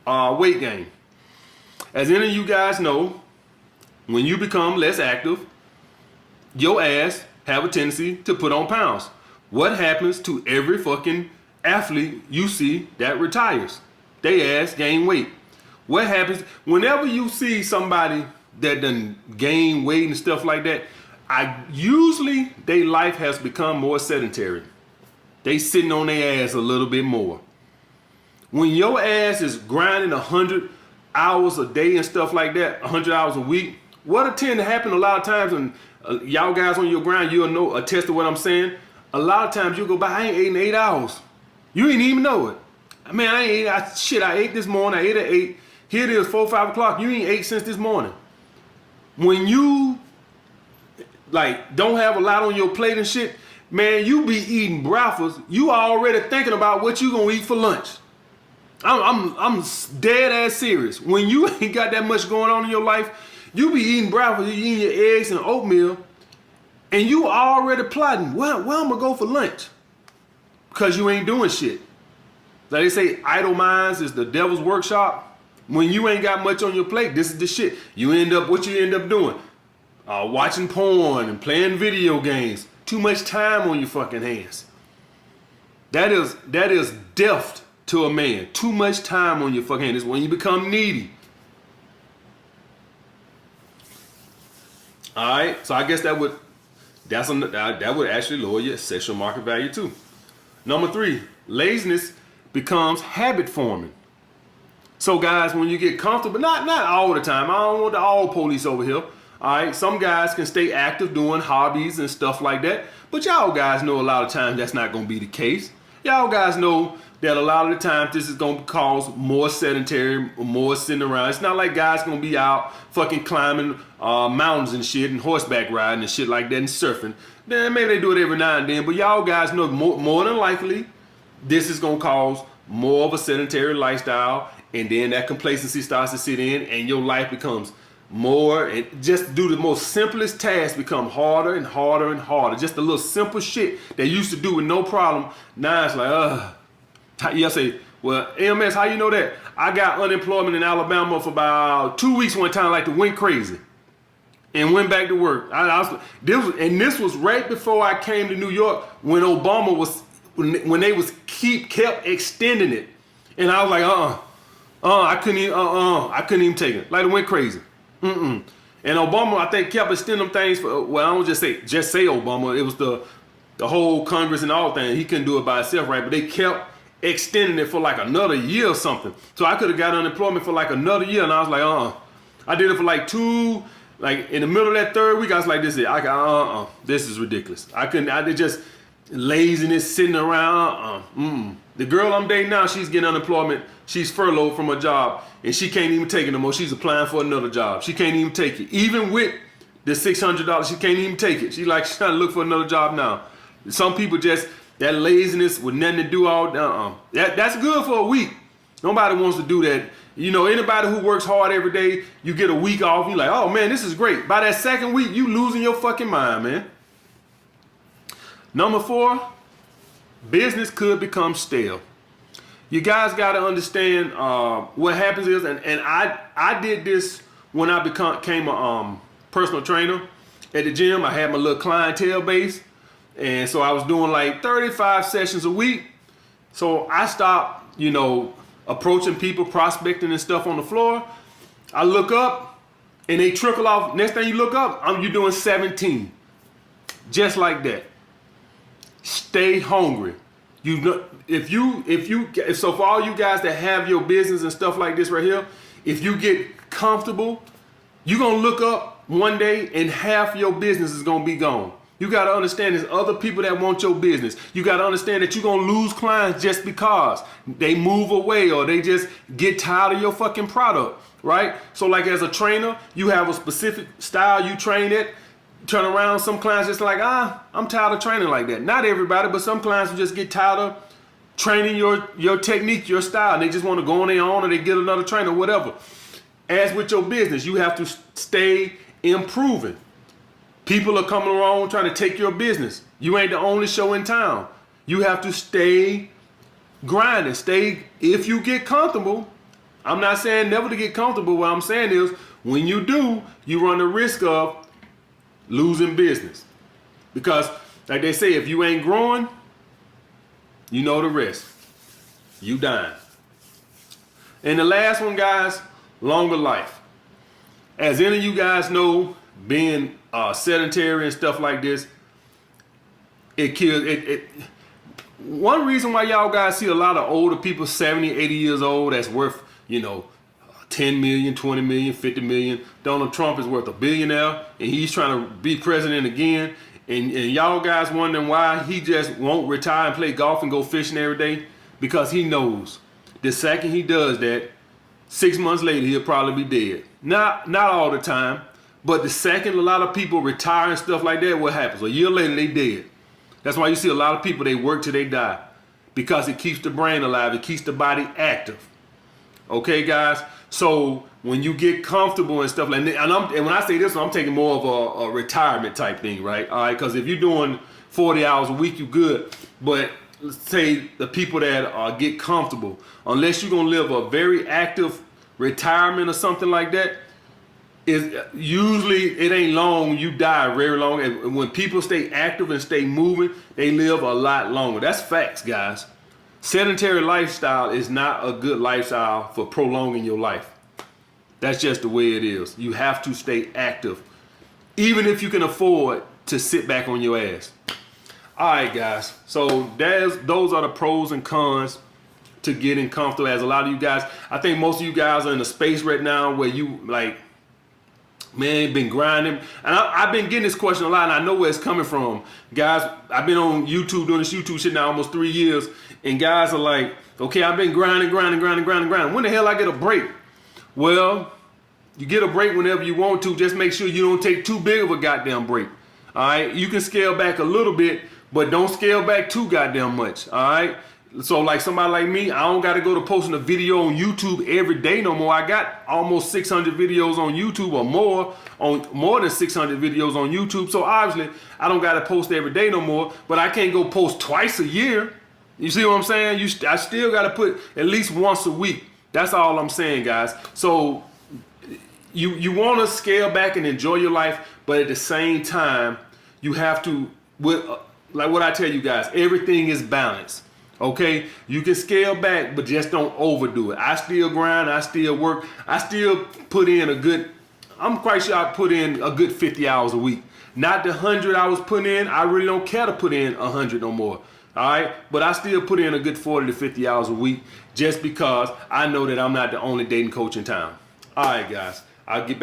weight gain. As any of you guys know, when you become less active, your ass have a tendency to put on pounds. What happens to every fucking athlete you see that retires? They ass gain weight. What happens whenever you see somebody that done gain weight and stuff like that? Usually their life has become more sedentary. They sitting on their ass a little bit more. When your ass is grinding 100 hours a day and stuff like that, 100 hours a week, what'll tend to happen a lot of times, and y'all guys on your grind, you'll know, attest to what I'm saying. A lot of times you go by, I ain't ate in 8 hours. You ain't even know it. Man, I ain't ate. I ate this morning. I ate at 8. Here it is, 4, 5 o'clock. You ain't ate since this morning. When you don't have a lot on your plate and shit, man, you be eating breakfast. You already thinking about what you gonna eat for lunch. I'm dead ass serious. When you ain't got that much going on in your life, you be eating breakfast, you eating your eggs and oatmeal, and you already plotting, where I'm gonna go for lunch? Because you ain't doing shit. Like they say, idle minds is the devil's workshop. When you ain't got much on your plate, this is the shit. What you end up doing? Watching porn and playing video games. Too much time on your fucking hands. That is death to a man. Too much time on your fucking hands. It's when you become needy. All right, so I guess that would actually lower your sexual market value too. Number 3, laziness becomes habit forming. So guys, when you get comfortable, not all the time. I don't want the all police over here. All right, some guys can stay active doing hobbies and stuff like that, but y'all guys know a lot of times that's not going to be the case. Y'all guys know that a lot of the times this is going to cause more sedentary, more sitting around. It's not like guys going to be out fucking climbing mountains and shit and horseback riding and shit like that and surfing. Then maybe they do it every now and then, but y'all guys know more than likely this is going to cause more of a sedentary lifestyle, and then that complacency starts to sit in and your life becomes more, and just do the most simplest tasks become harder and harder and harder. Just a little simple shit that you used to do with no problem. Now it's like, you say, well, AMS, how you know that? I got unemployment in Alabama for about 2 weeks one time, like, went crazy and went back to work. This was right before I came to New York, when Obama was, when they kept extending it. And I was like, I couldn't even take it. Like, it went crazy. And Obama, I think, kept extending them things for, well, I don't just say Obama. It was the whole Congress and all things. He couldn't do it by himself, right? But they kept extending it for like another year or something. So I could have got unemployment for like another year, and I was like, I did it for like 2, like in the middle of that 3rd week, I was like, this is ridiculous. I did just laziness, sitting around. The girl I'm dating now, she's getting unemployment. She's furloughed from her job, and she can't even take it no more. She's applying for another job. She can't even take it. Even with the $600, she can't even take it. She's trying to look for another job now. Some people just, that laziness with nothing to do that's good for a week. Nobody wants to do that. You know, anybody who works hard every day, you get a week off, you're like, oh man, this is great. By that 2nd week, you losing your fucking mind, man. Number 4, business could become stale. You guys got to understand what happens is, and I did this when I became a personal trainer at the gym. I had my little clientele base, and so I was doing like 35 sessions a week. So I stopped, approaching people, prospecting and stuff on the floor. I look up, and they trickle off. Next thing you look up, you're doing 17, just like that. Stay hungry. So for all you guys that have your business and stuff like this right here, if you get comfortable, you're going to look up one day and half your business is going to be gone. You got to understand there's other people that want your business. You got to understand that you're going to lose clients just because they move away or they just get tired of your fucking product, right? So like as a trainer, you have a specific style you train it. Turn around, some clients just like, I'm tired of training like that. Not everybody, but some clients will just get tired of training your technique, your style. And they just want to go on their own, or they get another trainer, whatever. As with your business, you have to stay improving. People are coming around trying to take your business. You ain't the only show in town. You have to stay grinding. If you get comfortable, I'm not saying never to get comfortable. What I'm saying is when you do, you run the risk of losing business. Because like they say, if you ain't growing, you know the rest. You dying. And the last one, guys, longer life. As any of you guys know, being sedentary and stuff like this, it kills it. One reason why y'all guys see a lot of older people, 70, 80 years old, that's worth, 10 million, 20 million, 50 million. Donald Trump is worth $1 billion now, and he's trying to be president again. And y'all guys wondering why he just won't retire and play golf and go fishing every day? Because he knows the second he does that, 6 months later, he'll probably be dead. Not all the time, but the second a lot of people retire and stuff like that, what happens? A year later, they dead. That's why you see a lot of people, they work till they die. Because it keeps the brain alive. It keeps the body active. Okay, guys? So when you get comfortable and stuff like that, and when I say this, I'm taking more of a retirement type thing, right? All right, because if you're doing 40 hours a week, you're good. But let's say the people that get comfortable, unless you're going to live a very active retirement or something like that, is usually it ain't long. You die very long. And when people stay active and stay moving, they live a lot longer. That's facts, guys. Sedentary lifestyle is not a good lifestyle for prolonging your life. That's just the way it is. You have to stay active, even if you can afford to sit back on your ass. All right, guys. So those are the pros and cons to getting comfortable. As a lot of you guys, I think most of you guys are in a space right now where you like, man, been grinding. And I've been getting this question a lot, and I know where it's coming from. Guys, I've been on YouTube doing this YouTube shit now almost 3 years, and guys are like, okay, I've been grinding. When the hell I get a break? Well, you get a break whenever you want to. Just make sure you don't take too big of a goddamn break. All right? You can scale back a little bit, but don't scale back too goddamn much. All right? So like somebody like me, I don't got to go to posting a video on YouTube every day no more. I got almost 600 videos on YouTube or more than 600 videos on YouTube. So obviously I don't got to post every day no more, but I can't go post twice a year. You see what I'm saying? I still got to put at least once a week. That's all I'm saying, guys. So you want to scale back and enjoy your life, but at the same time, you have to, like what I tell you guys, everything is balanced. Okay, you can scale back, but just don't overdo it. I still grind, I still work, I still put in I'm quite sure I put in a good 50 hours a week. Not the 100 I was putting in, I really don't care to put in 100 no more. All right, but I still put in a good 40 to 50 hours a week just because I know that I'm not the only dating coach in town. All right, guys, I'll get back.